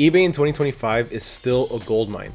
eBay in 2025 is still a gold mine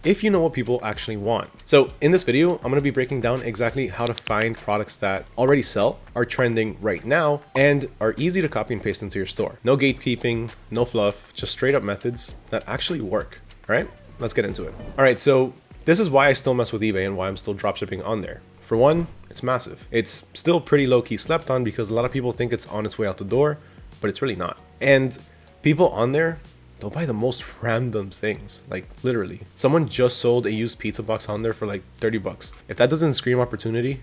if you know what people actually want. So in this video, I'm going to be breaking down exactly how to find products that already sell, are trending right now, and are easy to copy and paste into your store. No gatekeeping, no fluff, just straight up methods that actually work. All right, let's get into it. All right, so this is why I still mess with eBay and why I'm still dropshipping on there. For one, it's massive. It's still pretty low-key slept on because a lot of people think it's on its way out the door, but it's really not. And people on there, they'll buy the most random things, like literally. Someone just sold a used pizza box on there for like 30 bucks. If that doesn't scream opportunity,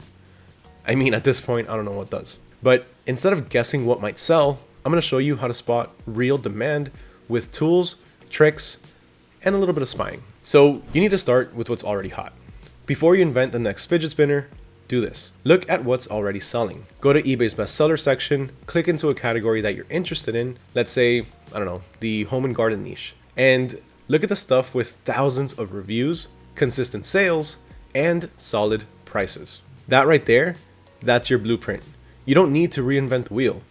I mean, at this point, I don't know what does. But instead of guessing what might sell, I'm gonna show you how to spot real demand with tools, tricks, and a little bit of spying. So you need to start with what's already hot. Before you invent the next fidget spinner, do this. Look at what's already selling. Go to eBay's bestseller section, click into a category that you're interested in. Let's say, I don't know, the home and garden niche. And look at the stuff with thousands of reviews, consistent sales, and solid prices. That right there, that's your blueprint. You don't need to reinvent the wheel.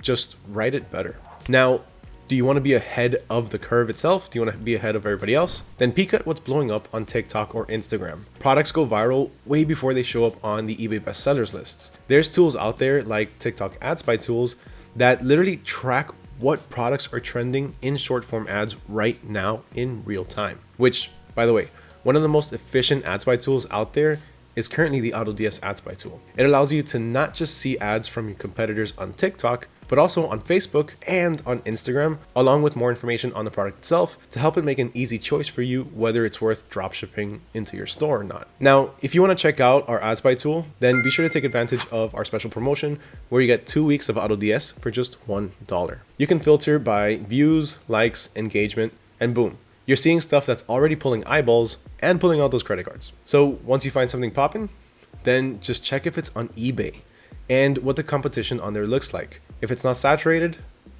Just write it better. Now, do you want to be ahead of the curve itself? Do you want to be ahead of everybody else? Then peek at what's blowing up on TikTok or Instagram. Products go viral way before they show up on the eBay bestsellers lists. There's tools out there like TikTok ad spy tools that literally track what products are trending in short form ads right now in real time. Which, by the way, one of the most efficient ad spy tools out there is currently the AutoDS ad spy tool. It allows you to not just see ads from your competitors on TikTok, but also on Facebook and on Instagram, along with more information on the product itself to help it make an easy choice for you whether it's worth drop shipping into your store or not. Now, if you want to check out our ad spy tool, then be sure to take advantage of our special promotion where you get 2 weeks of AutoDS for just $1. You can filter by views, likes, engagement, and boom, you're seeing stuff that's already pulling eyeballs and pulling out those credit cards. So once you find something popping, then just check if it's on eBay and what the competition on there looks like. If it's not saturated,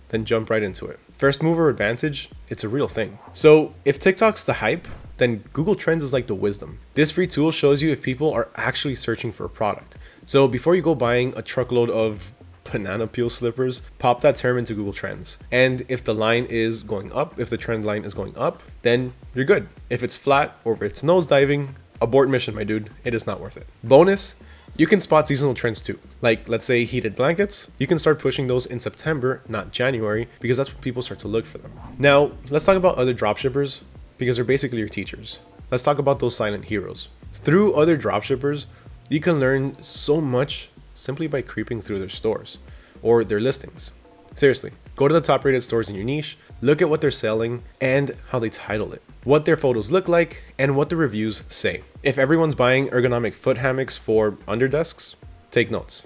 then jump right into it. First mover advantage, it's a real thing. So if TikTok's the hype, then Google Trends is like the wisdom. This free tool shows you if people are actually searching for a product. So before you go buying a truckload of banana peel slippers, pop that term into Google Trends. And if the line is going up, if the trend line is going up, then you're good. If it's flat or if it's nosediving, abort mission, my dude. It is not worth it. Bonus, you can spot seasonal trends too. Like, let's say heated blankets, you can start pushing those in September, not January, because that's when people start to look for them. Now, let's talk about other dropshippers because they're basically your teachers. Let's talk about those silent heroes. Through other dropshippers, you can learn so much simply by creeping through their stores or their listings. Seriously, go to the top rated stores in your niche, look at what they're selling and how they title it, what their photos look like, and what the reviews say. If everyone's buying ergonomic foot hammocks for underdesks, take notes.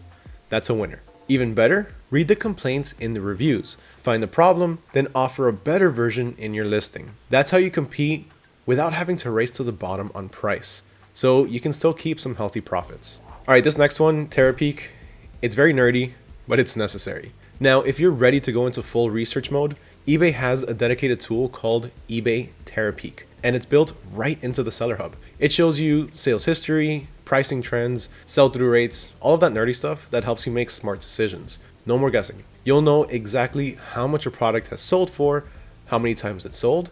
That's a winner. Even better, read the complaints in the reviews, find the problem, then offer a better version in your listing. That's how you compete without having to race to the bottom on price, so you can still keep some healthy profits. All right, this next one, Terrap Peak, it's very nerdy, but it's necessary. Now, if you're ready to go into full research mode, eBay has a dedicated tool called eBay Terrap Peak, and it's built right into the Seller Hub. It shows you sales history, pricing trends, sell-through rates, all of that nerdy stuff that helps you make smart decisions. No more guessing. You'll know exactly how much a product has sold for, how many times it's sold,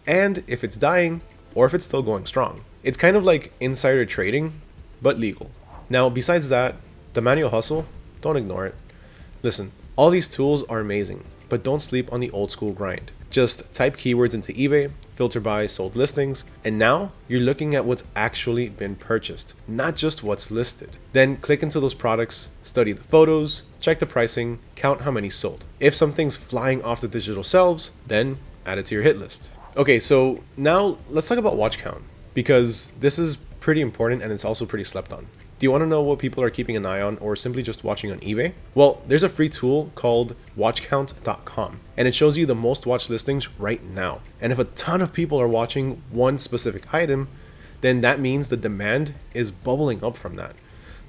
and if it's dying or if it's still going strong. It's kind of like insider trading, but legal. Now, besides that, the manual hustle, don't ignore it. Listen, all these tools are amazing, but don't sleep on the old school grind. Just type keywords into eBay, filter by sold listings, and now you're looking at what's actually been purchased, not just what's listed. Then click into those products, study the photos, check the pricing, count how many sold. If something's flying off the digital shelves, then add it to your hit list. Okay, so now let's talk about watch count, because this is pretty important and it's also pretty slept on. Do you want to know what people are keeping an eye on or simply just watching on eBay? Well, there's a free tool called watchcount.com and it shows you the most watched listings right now. And if a ton of people are watching one specific item, then that means the demand is bubbling up from that.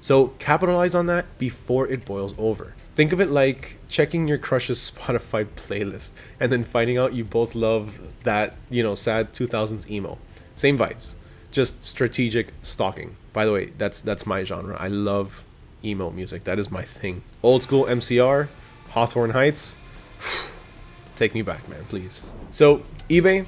So capitalize on that before it boils over. Think of it like checking your crush's Spotify playlist and then finding out you both love that, sad 2000s emo. Same vibes. Just strategic stalking. By the way, that's my genre. I love emo music. That is my thing. Old school MCR, Hawthorne Heights. take me back, man, please. So eBay,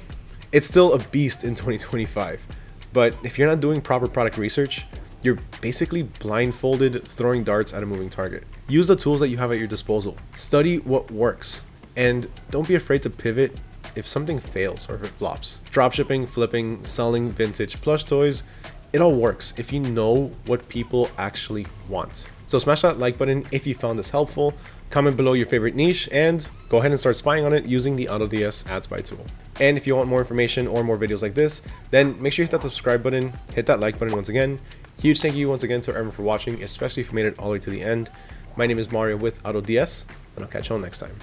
it's still a beast in 2025, but if you're not doing proper product research, you're basically blindfolded throwing darts at a moving target. Use the tools that you have at your disposal. Study what works, and don't be afraid to pivot if something fails or if it flops. Dropshipping, flipping, selling vintage plush toys, it all works if you know what people actually want. So smash that like button if you found this helpful, comment below your favorite niche, and go ahead and start spying on it using the AutoDS Ad Spy tool. And if you want more information or more videos like this, then make sure you hit that subscribe button, hit that like button once again. Huge thank you once again to everyone for watching, especially if you made it all the way to the end. My name is Mario with AutoDS, and I'll catch you all next time.